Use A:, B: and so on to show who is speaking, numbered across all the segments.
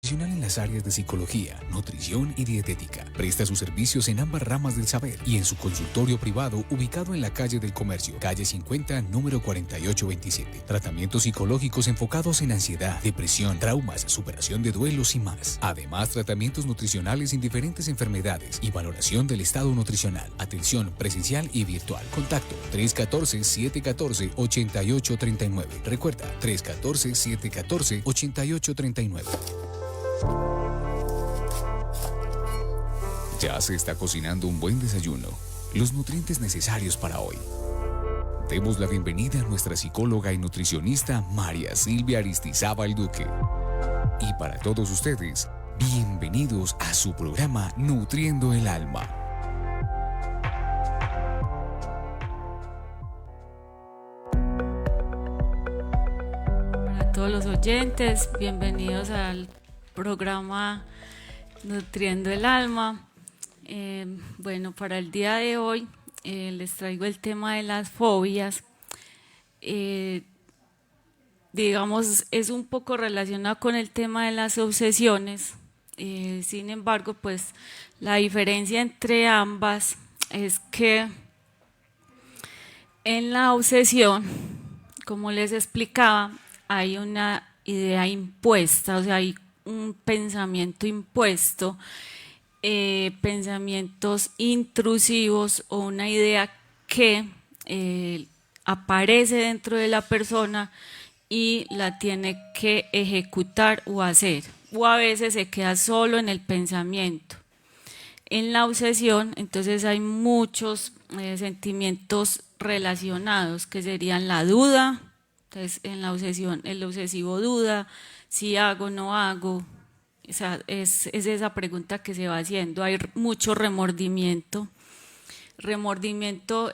A: Profesional en las áreas de psicología, nutrición y dietética. Presta sus servicios en ambas ramas del saber y en su consultorio privado ubicado en la calle del Comercio, calle 50, número 4827. Tratamientos psicológicos enfocados en ansiedad, depresión, traumas, superación de duelos y más. Además, tratamientos nutricionales en diferentes enfermedades y valoración del estado nutricional. Atención presencial y virtual. Contacto 314-714-8839. Recuerda, 314-714-8839. Ya se está cocinando un buen desayuno, los nutrientes necesarios para hoy. Demos la bienvenida a nuestra psicóloga y nutricionista María Silvia Aristizábal Duque. Y para todos ustedes, bienvenidos a su programa Nutriendo el Alma.
B: Para todos los oyentes, bienvenidos al programa Nutriendo el Alma. Bueno, para el día de hoy les traigo el tema de las fobias. Digamos, es un poco relacionado con el tema de las obsesiones. Sin embargo, pues la diferencia entre ambas es que en la obsesión, como les explicaba, hay una idea impuesta, o sea, hay un pensamiento impuesto, pensamientos intrusivos o una idea que aparece dentro de la persona y la tiene que ejecutar o hacer, o a veces se queda solo en el pensamiento. En la obsesión, entonces hay muchos sentimientos relacionados que serían la duda. Entonces, en la obsesión, el obsesivo duda, si hago, no hago. O sea, es esa pregunta que se va haciendo. Hay mucho remordimiento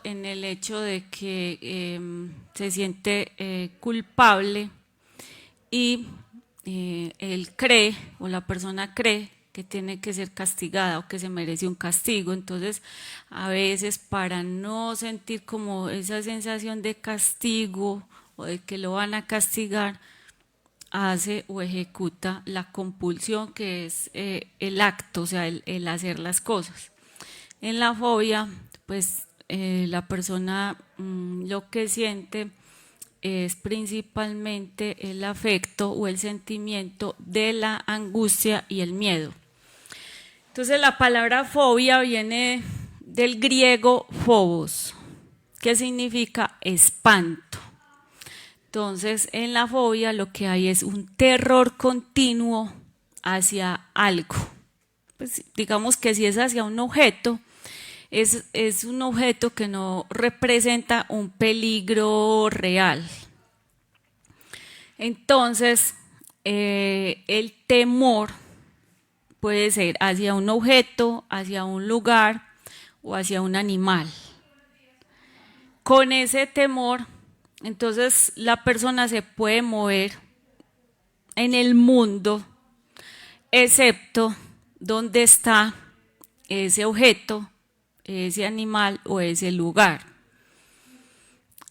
B: en el hecho de que se siente culpable y él cree, o la persona cree, que tiene que ser castigada o que se merece un castigo. Entonces, a veces para no sentir como esa sensación de castigo o de que lo van a castigar, hace o ejecuta la compulsión, que es el acto, o sea, el hacer las cosas. En la fobia, pues la persona lo que siente es principalmente el afecto o el sentimiento de la angustia y el miedo. Entonces la palabra fobia viene del griego phobos, que significa espanto. Entonces, en la fobia lo que hay es un terror continuo hacia algo. Pues digamos que si es hacia un objeto, es un objeto que no representa un peligro real. Entonces, el temor puede ser hacia un objeto, hacia un lugar o hacia un animal. Con ese temor, entonces la persona se puede mover en el mundo, excepto donde está ese objeto, ese animal o ese lugar.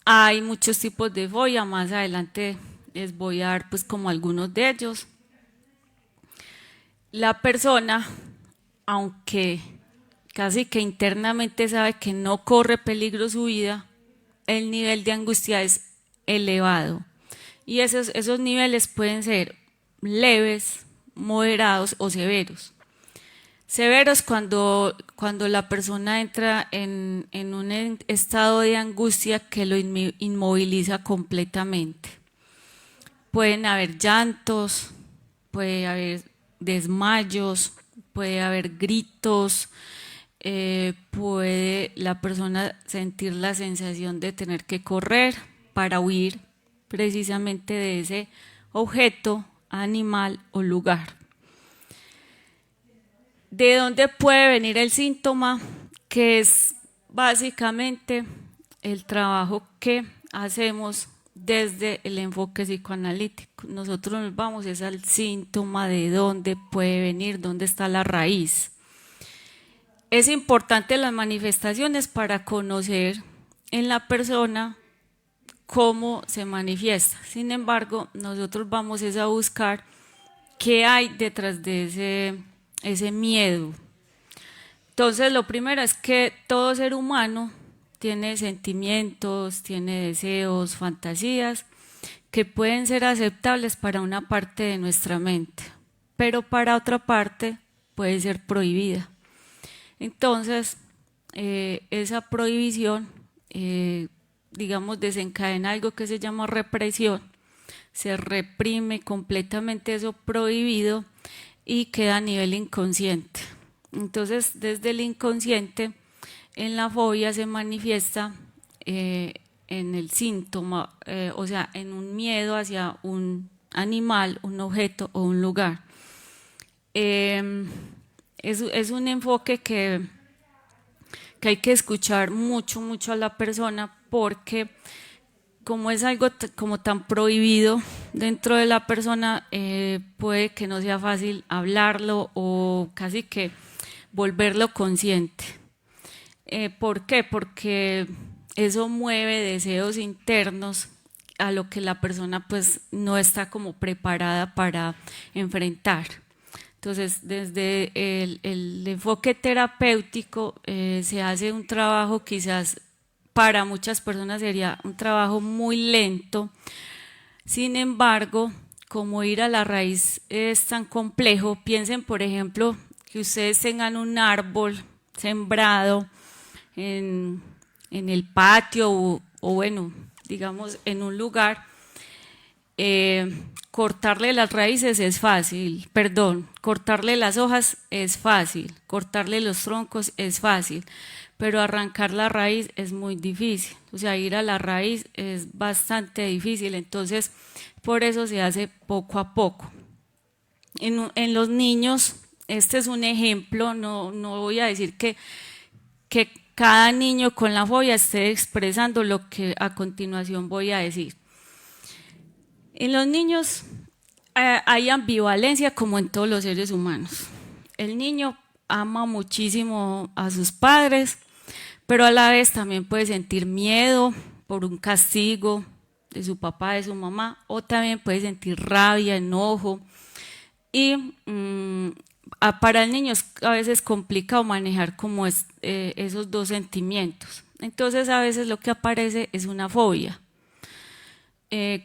B: Hay muchos tipos de fobia, más adelante les voy a dar pues como algunos de ellos. La persona, aunque casi que internamente sabe que no corre peligro su vida, el nivel de angustia es elevado. Y esos niveles pueden ser leves, moderados o severos. Severos cuando la persona entra en un estado de angustia que lo inmoviliza completamente. Pueden haber llantos, puede haber desmayos, puede haber gritos, puede la persona sentir la sensación de tener que correr para huir precisamente de ese objeto, animal o lugar. ¿De dónde puede venir el síntoma? Que es básicamente el trabajo que hacemos desde el enfoque psicoanalítico. Nosotros nos vamos es al síntoma, de dónde puede venir, dónde está la raíz. Es importante las manifestaciones para conocer en la persona cómo se manifiesta. Sin embargo, nosotros vamos es a buscar ¿qué hay detrás de ese miedo? Entonces, lo primero es que todo ser humano tiene sentimientos, tiene deseos, fantasías que pueden ser aceptables para una parte de nuestra mente, pero para otra parte puede ser prohibida. Entonces, esa prohibición, digamos, desencadena algo que se llama represión, se reprime completamente eso prohibido y queda a nivel inconsciente. Entonces, desde el inconsciente, en la fobia se manifiesta en el síntoma, o sea, en un miedo hacia un animal, un objeto o un lugar. Es un enfoque que hay que escuchar mucho, mucho a la persona, porque como es algo como tan prohibido dentro de la persona, puede que no sea fácil hablarlo o casi que volverlo consciente. ¿Por qué? Porque eso mueve deseos internos a lo que la persona pues no está como preparada para enfrentar. Entonces, desde el enfoque terapéutico se hace un trabajo, quizás para muchas personas sería un trabajo muy lento. Sin embargo, como ir a la raíz es tan complejo, piensen por ejemplo que ustedes tengan un árbol sembrado en el patio o bueno, digamos en un lugar. Cortarle las raíces es fácil, perdón, cortarle las hojas es fácil, cortarle los troncos es fácil, pero arrancar la raíz es muy difícil, o sea, ir a la raíz es bastante difícil, entonces por eso se hace poco a poco. En los niños, este es un ejemplo, no voy a decir que cada niño con la fobia esté expresando lo que a continuación voy a decir. En los niños hay ambivalencia como en todos los seres humanos. El niño ama muchísimo a sus padres, pero a la vez también puede sentir miedo por un castigo de su papá, de su mamá, o también puede sentir rabia, enojo. Y para el niño es a veces complicado manejar como esos dos sentimientos. Entonces a veces lo que aparece es una fobia.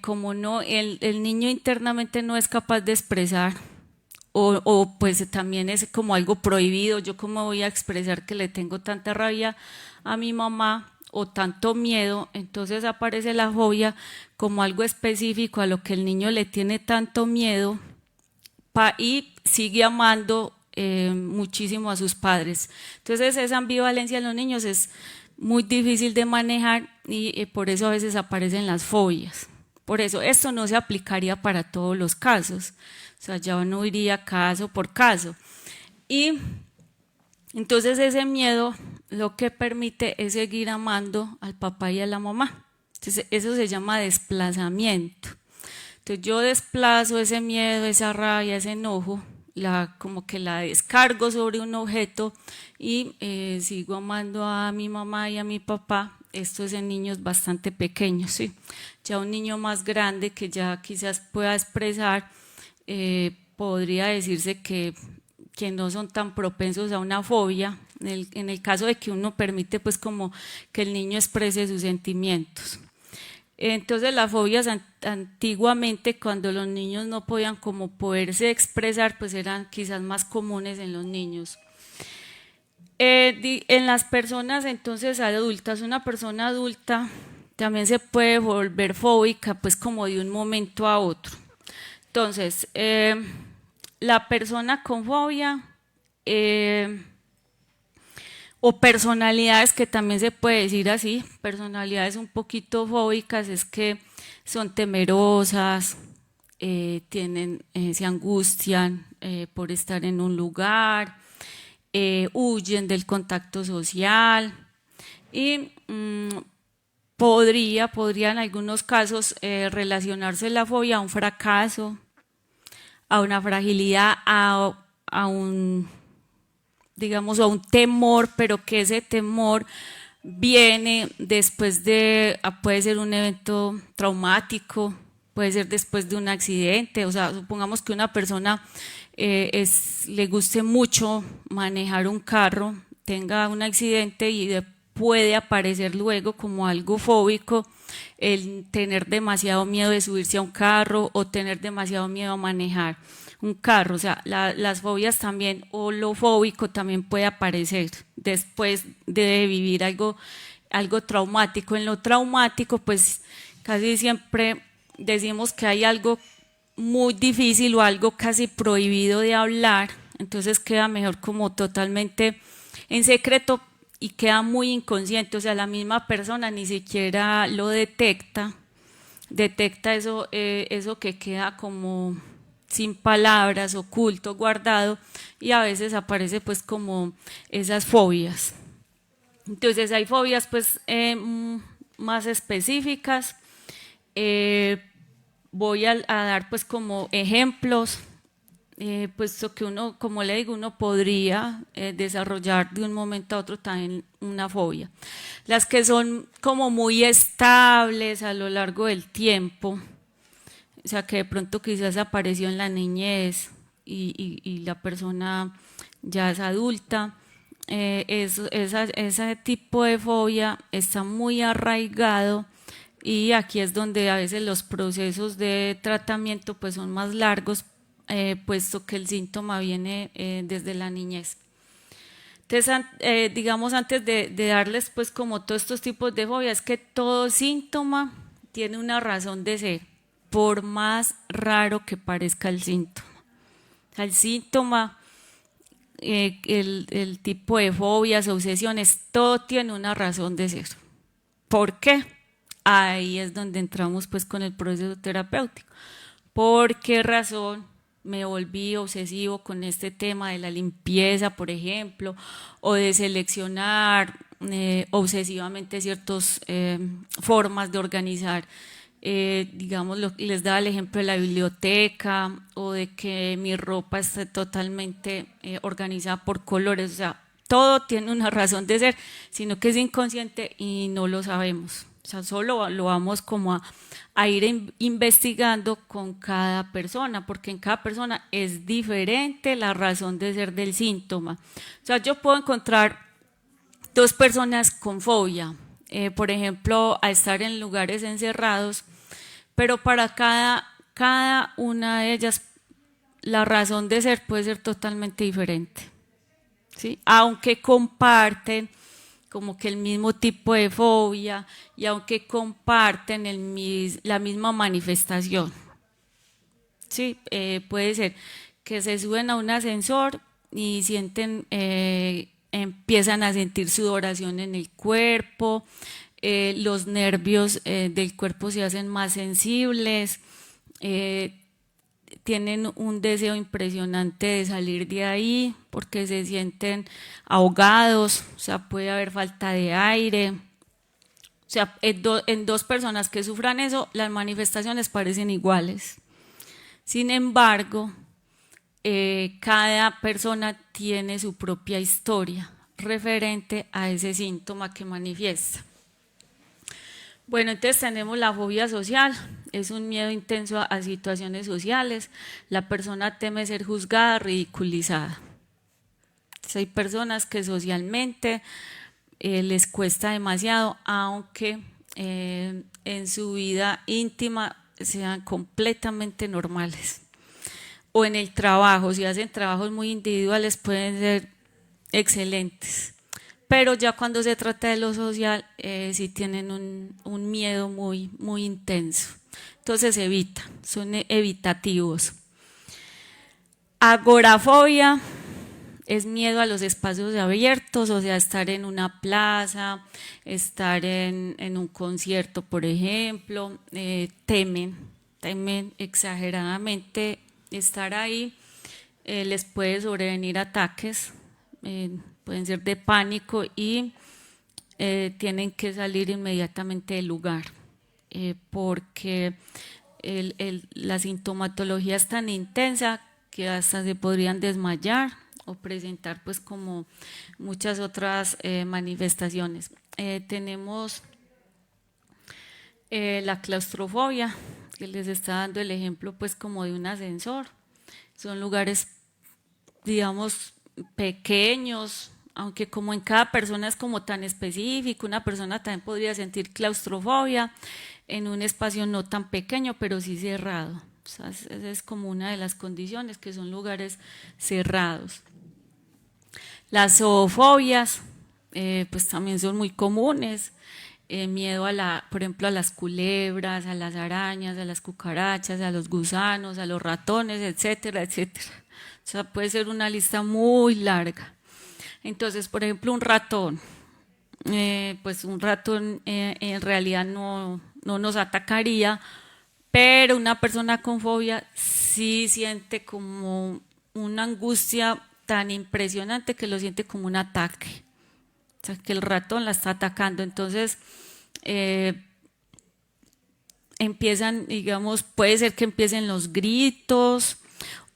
B: Como no, el niño internamente no es capaz de expresar o pues también es como algo prohibido, yo cómo voy a expresar que le tengo tanta rabia a mi mamá o tanto miedo, entonces aparece la fobia como algo específico a lo que el niño le tiene tanto miedo y sigue amando muchísimo a sus padres. Entonces esa ambivalencia en los niños es muy difícil de manejar y por eso a veces aparecen las fobias. Por eso esto no se aplicaría para todos los casos, o sea, ya uno iría caso por caso. Y entonces ese miedo lo que permite es seguir amando al papá y a la mamá. Entonces eso se llama desplazamiento. Entonces yo desplazo ese miedo, esa rabia, ese enojo, como que la descargo sobre un objeto y sigo amando a mi mamá y a mi papá. Esto es en niños bastante pequeños, ¿sí? Ya un niño más grande que ya quizás pueda expresar, podría decirse que no son tan propensos a una fobia, en el caso de que uno permite pues como que el niño exprese sus sentimientos. Entonces las fobias antiguamente, cuando los niños no podían como poderse expresar, pues eran quizás más comunes en los niños. En las personas entonces adultas, una persona adulta también se puede volver fóbica pues como de un momento a otro. Entonces, la persona con fobia o personalidades, que también se puede decir así, personalidades un poquito fóbicas, es que son temerosas, se angustian por estar en un lugar, huyen del contacto social y podría en algunos casos relacionarse la fobia a un fracaso, a una fragilidad, a un, digamos, a un temor, pero que ese temor viene después de, puede ser un evento traumático, puede ser después de un accidente, o sea, supongamos que una persona le guste mucho manejar un carro, tenga un accidente y puede aparecer luego como algo fóbico el tener demasiado miedo de subirse a un carro o tener demasiado miedo a manejar un carro, o sea, las fobias también o lo fóbico también puede aparecer después de vivir algo traumático. En lo traumático, pues casi siempre decimos que hay algo muy difícil o algo casi prohibido de hablar, entonces queda mejor como totalmente en secreto y queda muy inconsciente, o sea, la misma persona ni siquiera lo detecta eso que queda como sin palabras, oculto, guardado, y a veces aparece pues como esas fobias. Entonces hay fobias pues más específicas. Voy a dar pues como ejemplos, puesto que uno, como le digo, uno podría desarrollar de un momento a otro también una fobia. Las que son como muy estables a lo largo del tiempo, o sea que de pronto quizás apareció en la niñez y la persona ya es adulta, ese tipo de fobia está muy arraigado y aquí es donde a veces los procesos de tratamiento pues son más largos, puesto que el síntoma viene desde la niñez. Entonces, digamos, antes de darles pues como todos estos tipos de fobias, es que todo síntoma tiene una razón de ser, por más raro que parezca el síntoma. O sea, el síntoma, el tipo de fobias, obsesiones, todo tiene una razón de ser. ¿Por qué? Ahí es donde entramos pues con el proceso terapéutico. ¿Por qué razón me volví obsesivo con este tema de la limpieza, por ejemplo, o de seleccionar obsesivamente ciertas formas de organizar? Digamos, les daba el ejemplo de la biblioteca o de que mi ropa esté totalmente organizada por colores, o sea, todo tiene una razón de ser, sino que es inconsciente y no lo sabemos. O sea, solo lo vamos como a ir investigando con cada persona, porque en cada persona es diferente la razón de ser del síntoma. O sea, yo puedo encontrar dos personas con fobia, por ejemplo, a estar en lugares encerrados, pero para cada una de ellas la razón de ser puede ser totalmente diferente, ¿sí? Aunque comparten como que el mismo tipo de fobia y aunque comparten la misma manifestación. Sí, puede ser que se suben a un ascensor y sienten, empiezan a sentir sudoración en el cuerpo, los nervios del cuerpo se hacen más sensibles, tienen un deseo impresionante de salir de ahí porque se sienten ahogados, o sea, puede haber falta de aire. O sea, en dos personas que sufran eso, las manifestaciones parecen iguales. Sin embargo, cada persona tiene su propia historia referente a ese síntoma que manifiesta. Bueno, entonces tenemos la fobia social, es un miedo intenso a situaciones sociales, la persona teme ser juzgada, ridiculizada. Entonces, hay personas que socialmente les cuesta demasiado, aunque en su vida íntima sean completamente normales. O en el trabajo, si hacen trabajos muy individuales pueden ser excelentes. Pero ya cuando se trata de lo social, sí tienen un miedo muy, muy intenso. Entonces evitan, son evitativos. Agorafobia es miedo a los espacios abiertos, o sea, estar en una plaza, estar en un concierto, por ejemplo, temen exageradamente estar ahí, les puede sobrevenir ataques, pueden ser de pánico y tienen que salir inmediatamente del lugar, porque la sintomatología es tan intensa que hasta se podrían desmayar o presentar pues como muchas otras manifestaciones. Tenemos La claustrofobia, que les está dando el ejemplo pues como de un ascensor. Son lugares, digamos, pequeños, aunque como en cada persona es como tan específico, una persona también podría sentir claustrofobia en un espacio no tan pequeño, pero sí cerrado. O sea, esa es como una de las condiciones, que son lugares cerrados. Las zoofobias, pues también son muy comunes. Miedo por ejemplo, a las culebras, a las arañas, a las cucarachas, a los gusanos, a los ratones, etcétera, etcétera. O sea, puede ser una lista muy larga. Entonces, por ejemplo, un ratón. Pues un ratón en realidad no nos atacaría, pero una persona con fobia sí siente como una angustia tan impresionante que lo siente como un ataque. O sea, que el ratón la está atacando. Entonces, empiezan, digamos, puede ser que empiecen los gritos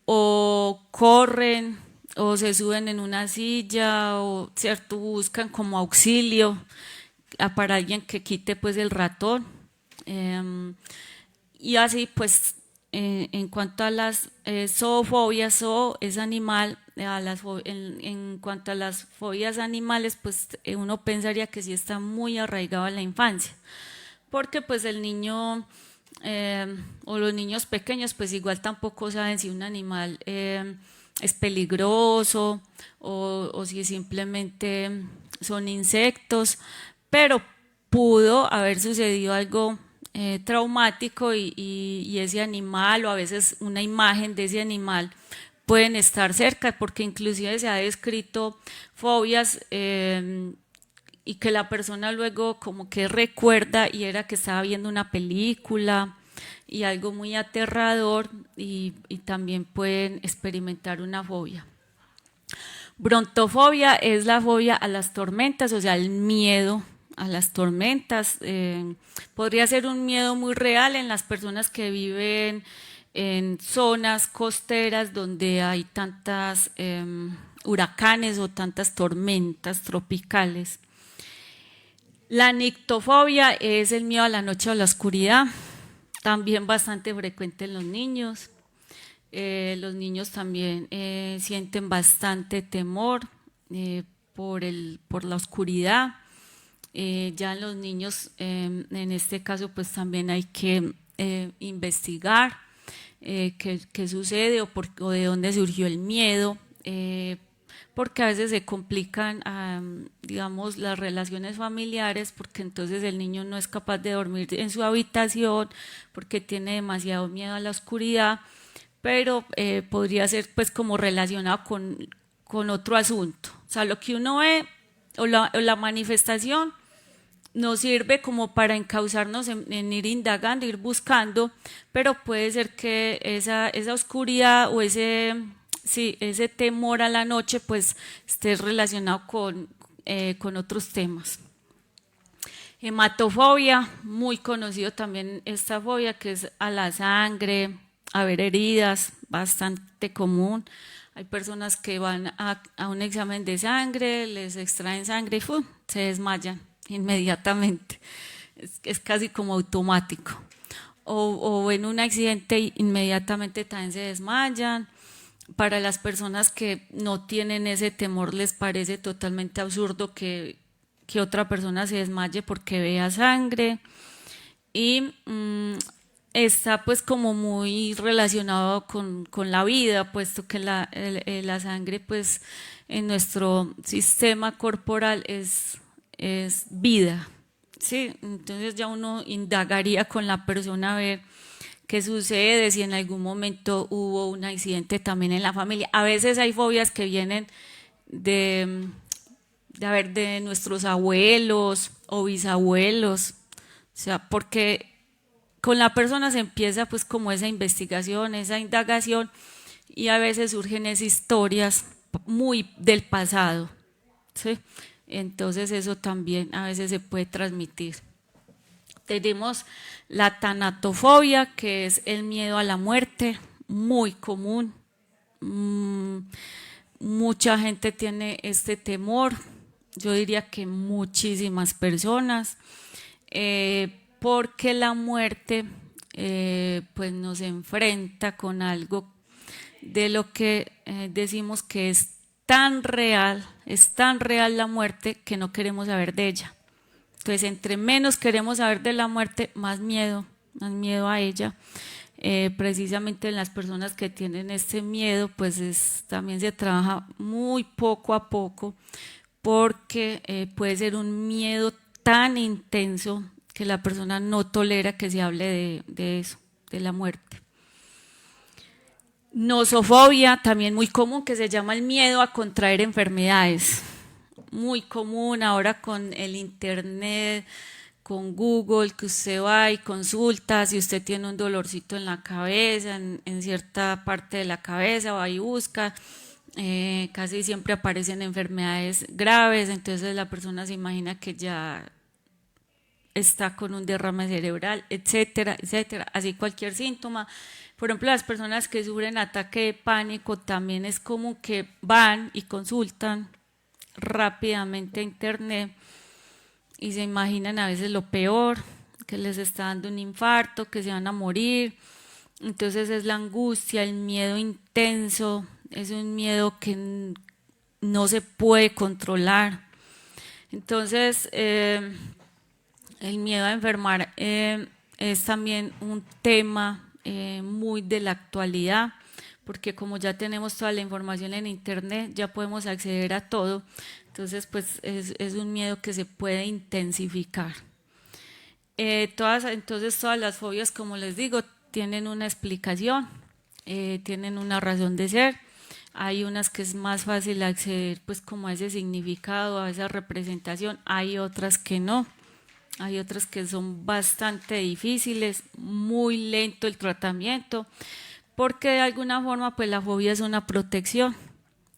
B: o corren o se suben en una silla o, cierto, buscan como auxilio para alguien que quite pues el ratón. Y así pues en cuanto a las zoofobias, zoo es animal, en cuanto a las fobias animales, pues uno pensaría que sí está muy arraigado en la infancia, porque pues el niño o los niños pequeños pues igual tampoco saben si un animal es peligroso o si simplemente son insectos, pero pudo haber sucedido algo traumático y ese animal o a veces una imagen de ese animal pueden estar cerca, porque inclusive se ha descrito fobias y que la persona luego como que recuerda y era que estaba viendo una película y algo muy aterrador y también pueden experimentar una fobia. Brontofobia es la fobia a las tormentas, o sea, el miedo a las tormentas. Podría ser un miedo muy real en las personas que viven en zonas costeras donde hay tantas huracanes o tantas tormentas tropicales. La nictofobia es el miedo a la noche o a la oscuridad, también bastante frecuente en los niños. Los niños también sienten bastante temor por la oscuridad. Ya en los niños, en este caso, pues también hay que investigar qué sucede o de dónde surgió el miedo, porque a veces se complican, digamos, las relaciones familiares, porque entonces el niño no es capaz de dormir en su habitación porque tiene demasiado miedo a la oscuridad, pero podría ser pues como relacionado con otro asunto. O sea, lo que uno ve o la manifestación nos sirve como para encauzarnos en ir indagando, ir buscando, pero puede ser que esa oscuridad o ese temor a la noche pues esté relacionado con otros temas. Hematofobia, muy conocido también esta fobia, que es a la sangre, a ver heridas, bastante común. Hay personas que van a un examen de sangre, les extraen sangre y se desmayan inmediatamente. Es casi como automático. O en un accidente inmediatamente también se desmayan. Para las personas que no tienen ese temor les parece totalmente absurdo que otra persona se desmaye porque vea sangre. Y está pues como muy relacionado con la vida, puesto que la sangre pues en nuestro sistema corporal es vida, ¿sí? Entonces ya uno indagaría con la persona a ver qué sucede, si en algún momento hubo un accidente también en la familia. A veces hay fobias que vienen de nuestros abuelos o bisabuelos, o sea, porque con la persona se empieza pues como esa investigación, esa indagación y a veces surgen esas historias muy del pasado, ¿sí? Entonces eso también a veces se puede transmitir. Tenemos la tanatofobia, que es el miedo a la muerte, muy común. Mucha gente tiene este temor, yo diría que muchísimas personas. porque la muerte pues nos enfrenta con algo de lo que decimos que es tan real la muerte que no queremos saber de ella. Entonces, entre menos queremos saber de la muerte, más miedo a ella. Precisamente en las personas que tienen este miedo, pues también se trabaja muy poco a poco, porque puede ser un miedo tan intenso que la persona no tolera que se hable de eso, de la muerte. Nosofobia, también muy común, que se llama el miedo a contraer enfermedades. Muy común ahora con el internet, con Google, que usted va y consulta si usted tiene un dolorcito en la cabeza, en cierta parte de la cabeza, va y busca. Casi siempre aparecen enfermedades graves, entonces la persona se imagina que ya está con un derrame cerebral, etcétera, etcétera. Así cualquier síntoma. Por ejemplo, las personas que sufren ataque de pánico también es común que van y consultan rápidamente a internet y se imaginan a veces lo peor, que les está dando un infarto, que se van a morir. Entonces es la angustia, el miedo intenso, es un miedo que no se puede controlar. Entonces el miedo a enfermar es también un tema muy de la actualidad, porque como ya tenemos toda la información en internet, ya podemos acceder a todo, entonces pues es un miedo que se puede intensificar. Entonces todas las fobias, como les digo, tienen una explicación, tienen una razón de ser. Hay unas que es más fácil acceder pues como a ese significado, a esa representación, hay otras que no. Hay otras que son bastante difíciles, muy lento el tratamiento, porque de alguna forma pues la fobia es una protección.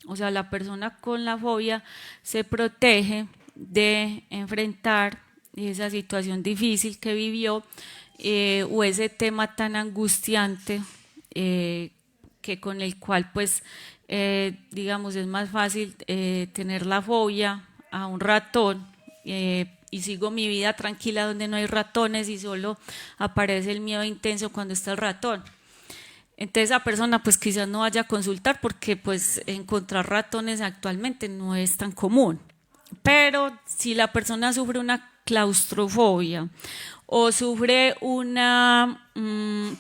B: O sea, la persona con la fobia se protege de enfrentar esa situación difícil que vivió o ese tema tan angustiante que con el cual pues digamos es más fácil tener la fobia a un ratón y sigo mi vida tranquila donde no hay ratones y solo aparece el miedo intenso cuando está el ratón. Entonces esa persona pues quizás no vaya a consultar porque pues encontrar ratones actualmente no es tan común. Pero si la persona sufre una claustrofobia o sufre una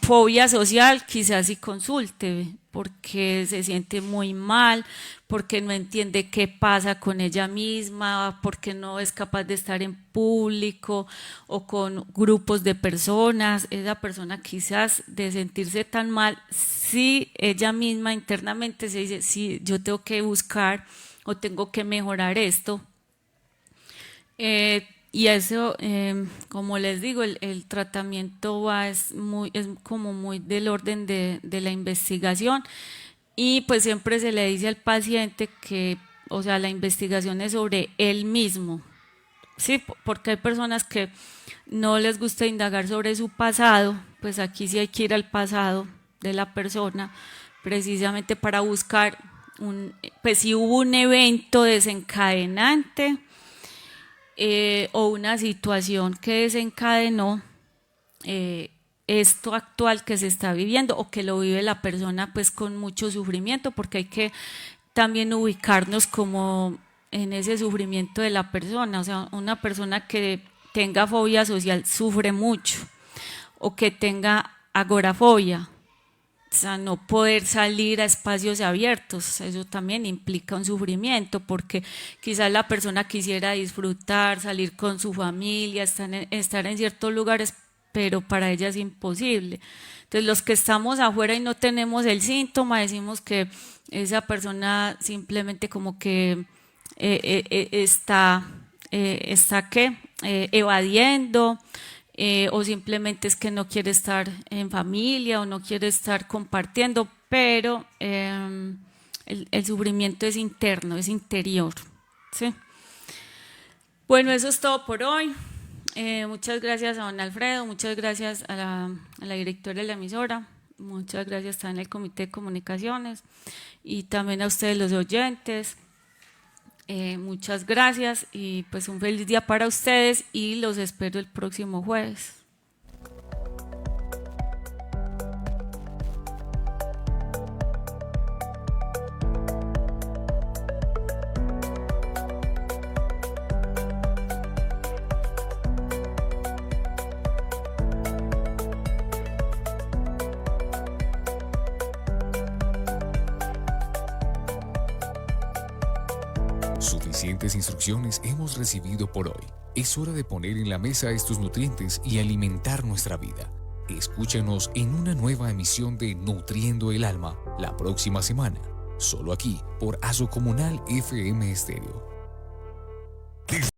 B: fobia social, quizás sí consulte porque se siente muy mal, porque no entiende qué pasa con ella misma, porque no es capaz de estar en público o con grupos de personas. Esa persona quizás de sentirse tan mal, si ella misma internamente se dice, sí, yo tengo que buscar o tengo que mejorar esto. Y eso, como les digo, el tratamiento es como muy del orden de la investigación y pues siempre se le dice al paciente que, o sea, la investigación es sobre él mismo, ¿sí? Porque hay personas que no les gusta indagar sobre su pasado, pues aquí sí hay que ir al pasado de la persona precisamente para buscar pues si hubo un evento desencadenante o una situación que desencadenó esto actual que se está viviendo o que lo vive la persona pues con mucho sufrimiento, porque hay que también ubicarnos como en ese sufrimiento de la persona. O sea, una persona que tenga fobia social sufre mucho, o que tenga agorafobia, o sea, no poder salir a espacios abiertos, eso también implica un sufrimiento, porque quizás la persona quisiera disfrutar, salir con su familia, estar en ciertos lugares, pero para ella es imposible. Entonces los que estamos afuera y no tenemos el síntoma, decimos que esa persona simplemente como que está evadiendo, o simplemente es que no quiere estar en familia o no quiere estar compartiendo, pero el sufrimiento es interno, es interior, ¿sí? Bueno, eso es todo por hoy. Muchas gracias a don Alfredo, muchas gracias a la directora de la emisora, muchas gracias también al Comité de Comunicaciones y también a ustedes los oyentes. Muchas gracias y pues un feliz día para ustedes y los espero el próximo jueves.
A: Suficientes instrucciones hemos recibido por hoy. Es hora de poner en la mesa estos nutrientes y alimentar nuestra vida. Escúchanos en una nueva emisión de Nutriendo el Alma la próxima semana, solo aquí por Aso Comunal FM Estéreo.